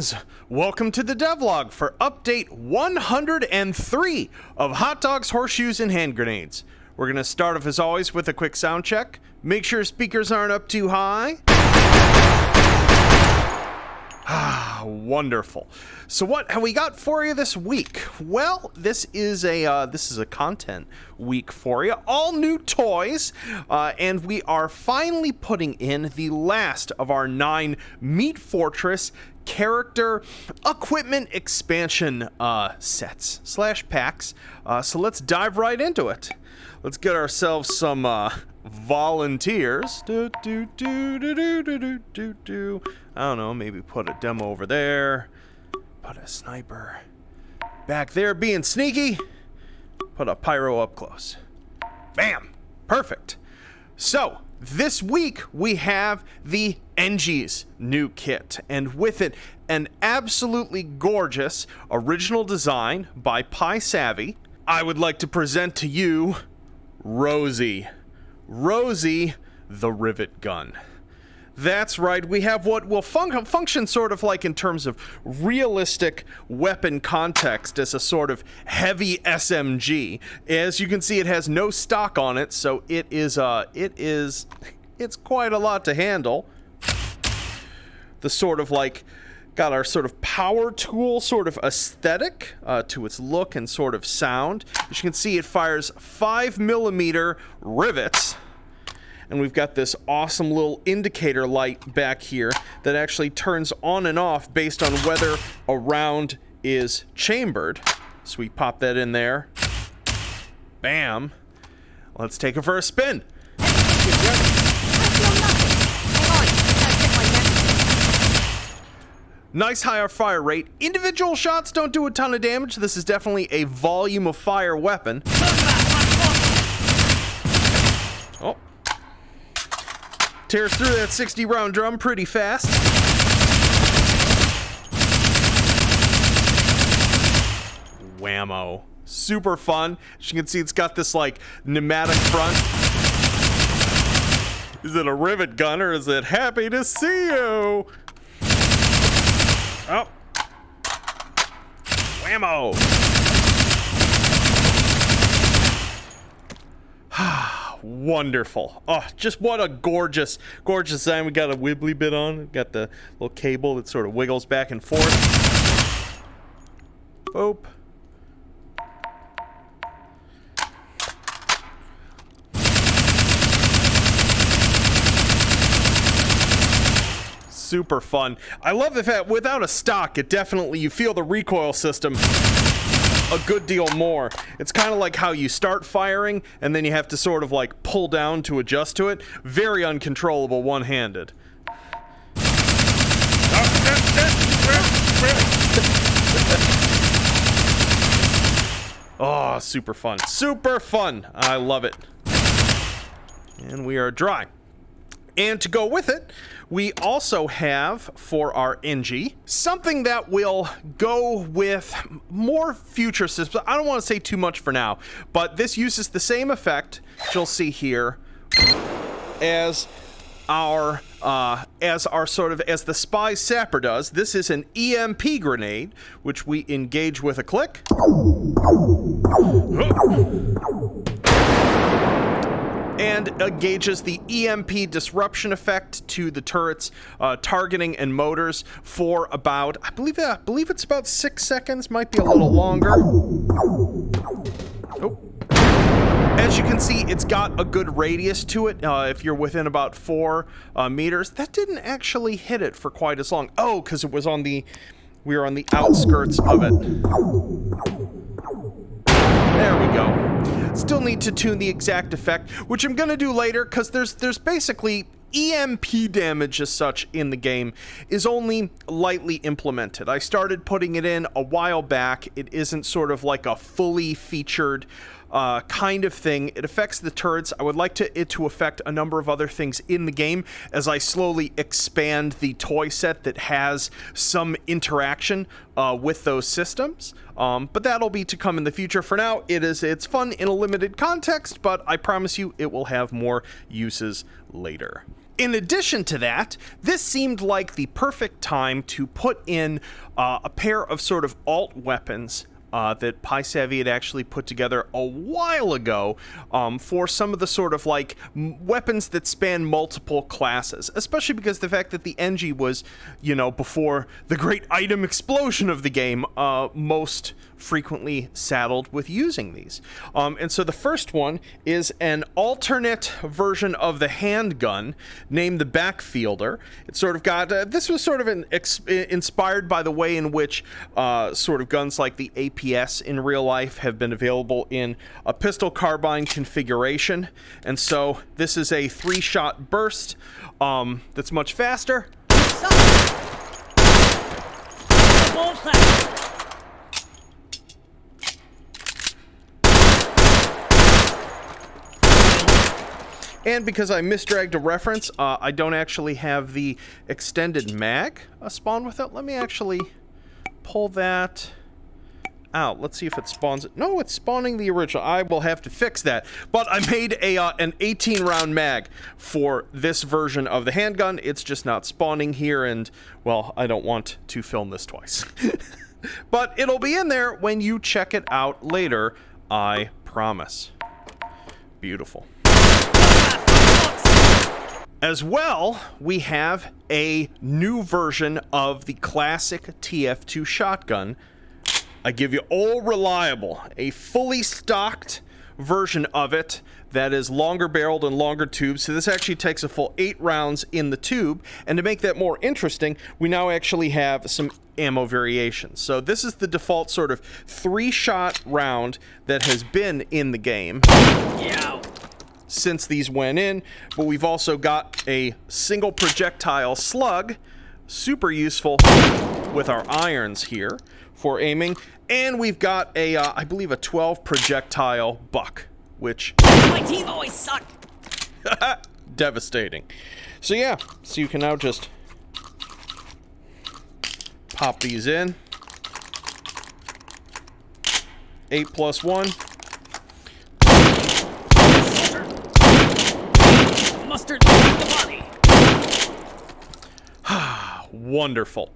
friends, welcome to the Devlog for update 103 of Hot Dogs, Horseshoes, and Hand Grenades. We're going to start off as always with a quick sound check. Make sure speakers aren't up too high. Wonderful. So what have we got for you this week? Well, this is a content week for you. All new toys, and we are finally putting in the last of our 9 Meat Fortress character equipment expansion sets / packs. So let's dive right into it. Let's get ourselves some volunteers. I don't know, maybe put a demo over there. Put a sniper back there being sneaky. Put a pyro up close. Bam! Perfect. So, this week we have the Engie's new kit, and with it, an absolutely gorgeous original design by Pie Savvy. I would like to present to you Rosie. Rosie, the Rivet Gun. That's right, we have what will function sort of like in terms of realistic weapon context as a sort of heavy SMG. As you can see, it has no stock on it, so it's quite a lot to handle. The sort of like, got our sort of power tool sort of aesthetic to its look and sort of sound. As you can see, it fires 5mm rivets. And we've got this awesome little indicator light back here that actually turns on and off based on whether a round is chambered. So we pop that in there. Bam. Let's take it for a spin. Nice higher fire rate. Individual shots don't do a ton of damage. This is definitely a volume of fire weapon. Oh. Tears through that 60-round drum pretty fast. Whammo. Super fun. As you can see, it's got this, like, pneumatic front. Is it a rivet gun or is it happy to see you? Oh. Whammo. Wonderful. Oh, just what a gorgeous design. We got a wibbly bit on. We've got the little cable that sort of wiggles back and forth. Boop. Super fun. I love the fact without a stock, it definitely, you feel the recoil system a good deal more. It's kind of like how you start firing and then you have to sort of like pull down to adjust to it. Very uncontrollable one-handed. Oh, super fun. Super fun. I love it. And we are dry. And to go with it, we also have, for our Engie, something that will go with more future systems. I don't want to say too much for now, but this uses the same effect, you'll see here, as the Spy Sapper does. This is an EMP Grenade, which we engage with a click. And engages the EMP disruption effect to the turret's targeting and motors for about, I believe it's about 6 seconds, might be a little longer. Oh. As you can see, it's got a good radius to it. If you're within about 4 meters, that didn't actually hit it for quite as long. Oh, because we were on the outskirts of it. There we go. Still need to tune the exact effect, which I'm gonna do later, because there's basically EMP damage as such in the game is only lightly implemented. I started putting it in a while back. It isn't sort of like a fully featured kind of thing. It affects the turrets. I would like it to affect a number of other things in the game as I slowly expand the toy set that has some interaction with those systems. But that'll be to come in the future. For now, it's fun in a limited context, but I promise you it will have more uses later. In addition to that, this seemed like the perfect time to put in a pair of sort of alt weapons that PieSavvy had actually put together a while ago for some of the sort of like weapons that span multiple classes, especially because the fact that the Engie was, you know, before the great item explosion of the game, most frequently saddled with using these. And so the first one is an alternate version of the handgun named the Backfielder. It sort of got, this was sort of inspired by the way in which sort of guns like the APS in real life have been available in a pistol carbine configuration. And so this is a 3-shot burst that's much faster. And because I misdragged a reference, I don't actually have the extended mag spawn with it. Let me actually pull that out. Let's see if it spawns it. No, it's spawning the original. I will have to fix that. But I made an 18-round mag for this version of the handgun. It's just not spawning here, and, well, I don't want to film this twice. But it'll be in there when you check it out later, I promise. Beautiful. As well, we have a new version of the classic TF2 shotgun. I give you all reliable, a fully stocked version of it that is longer barreled and longer tube. So this actually takes a full 8 rounds in the tube. And to make that more interesting, we now actually have some ammo variations. So this is the default sort of 3-shot round that has been in the game. Yeah. Since these went in, but we've also got a single projectile slug, super useful with our irons here for aiming, and we've got a, I believe a 12 projectile buck, which... My team always sucked! Devastating. So yeah, so you can now just pop these in. 8 plus 1. Mustard the body. Wonderful.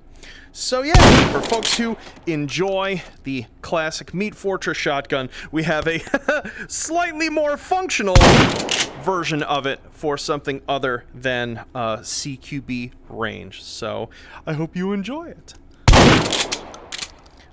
So yeah, for folks who enjoy the classic Meat Fortress shotgun, we have a slightly more functional version of it for something other than CQB range. So I hope you enjoy it.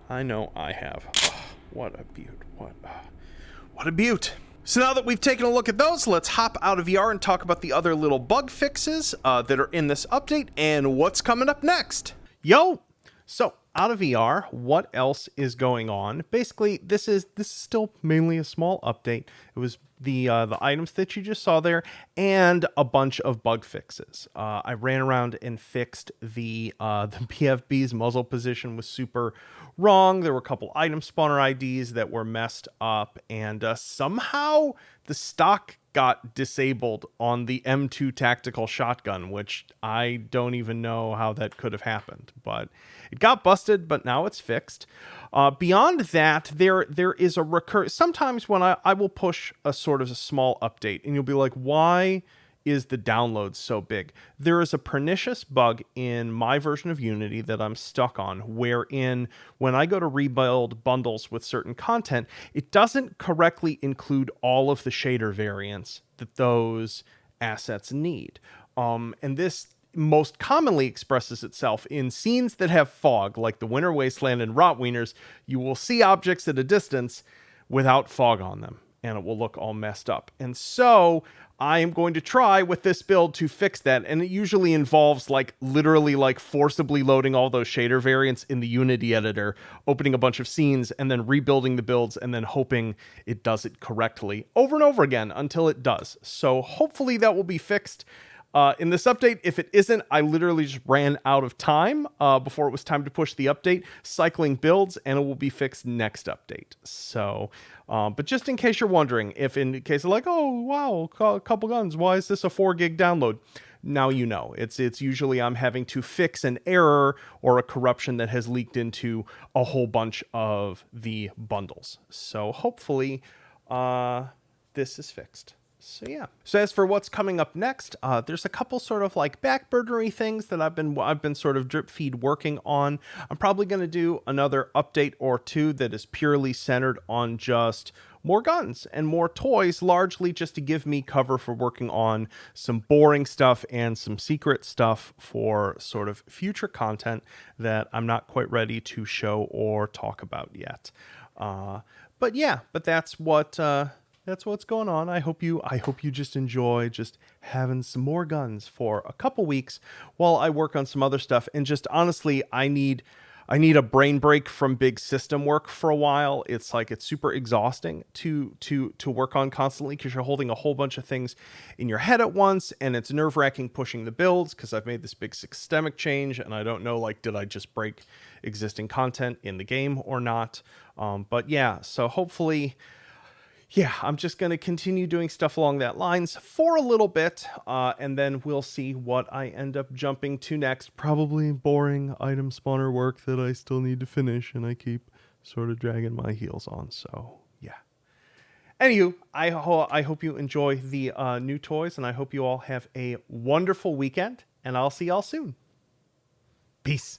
I know I have. Oh, what a beaut. What a beaut. So now that we've taken a look at those, let's hop out of VR and talk about the other little bug fixes that are in this update and what's coming up next. Yo! So, out of VR, what else is going on? Basically, this is still mainly a small update. It was the items that you just saw there and a bunch of bug fixes. I ran around and fixed the PFB's muzzle position was super wrong. There were a couple item spawner IDs that were messed up, and somehow the stock got disabled on the M2 tactical shotgun, which I don't even know how that could have happened, but it got busted, but now it's fixed. Beyond that, there is a sometimes when I will push a sort of a small update and you'll be like, why is the download so big? There is a pernicious bug in my version of Unity that I'm stuck on, wherein when I go to rebuild bundles with certain content, it doesn't correctly include all of the shader variants that those assets need. And this most commonly expresses itself in scenes that have fog, like the Winter Wasteland and Rotwieners. You will see objects at a distance without fog on them, and it will look all messed up. And so I am going to try with this build to fix that, and it usually involves literally forcibly loading all those shader variants in the Unity editor, opening a bunch of scenes, and then rebuilding the builds, and then hoping it does it correctly over and over again until it does. So hopefully that will be fixed in this update. If it isn't, I literally just ran out of time before it was time to push the update, cycling builds, and it will be fixed next update. So, but just in case you're wondering, if in case of oh, wow, a couple guns, why is this a 4 gig download? Now you know. It's usually I'm having to fix an error or a corruption that has leaked into a whole bunch of the bundles. So hopefully this is fixed. So yeah. So as for what's coming up next, there's a couple sort of like backburnery things that I've been sort of drip feed working on. I'm probably going to do another update or two that is purely centered on just more guns and more toys, largely just to give me cover for working on some boring stuff and some secret stuff for sort of future content that I'm not quite ready to show or talk about yet. But yeah, but that's what's going on. I hope you just enjoy just having some more guns for a couple weeks while I work on some other stuff. And just honestly, I need a brain break from big system work for a while. It's like it's super exhausting to work on constantly because you're holding a whole bunch of things in your head at once, and it's nerve-wracking pushing the builds because I've made this big systemic change and I don't know, like, did I just break existing content in the game or not? But yeah, so hopefully, yeah, I'm just going to continue doing stuff along that lines for a little bit, and then we'll see what I end up jumping to next. Probably boring item spawner work that I still need to finish, and I keep sort of dragging my heels on, so yeah. Anywho, I hope you enjoy the new toys, and I hope you all have a wonderful weekend, and I'll see y'all soon. Peace.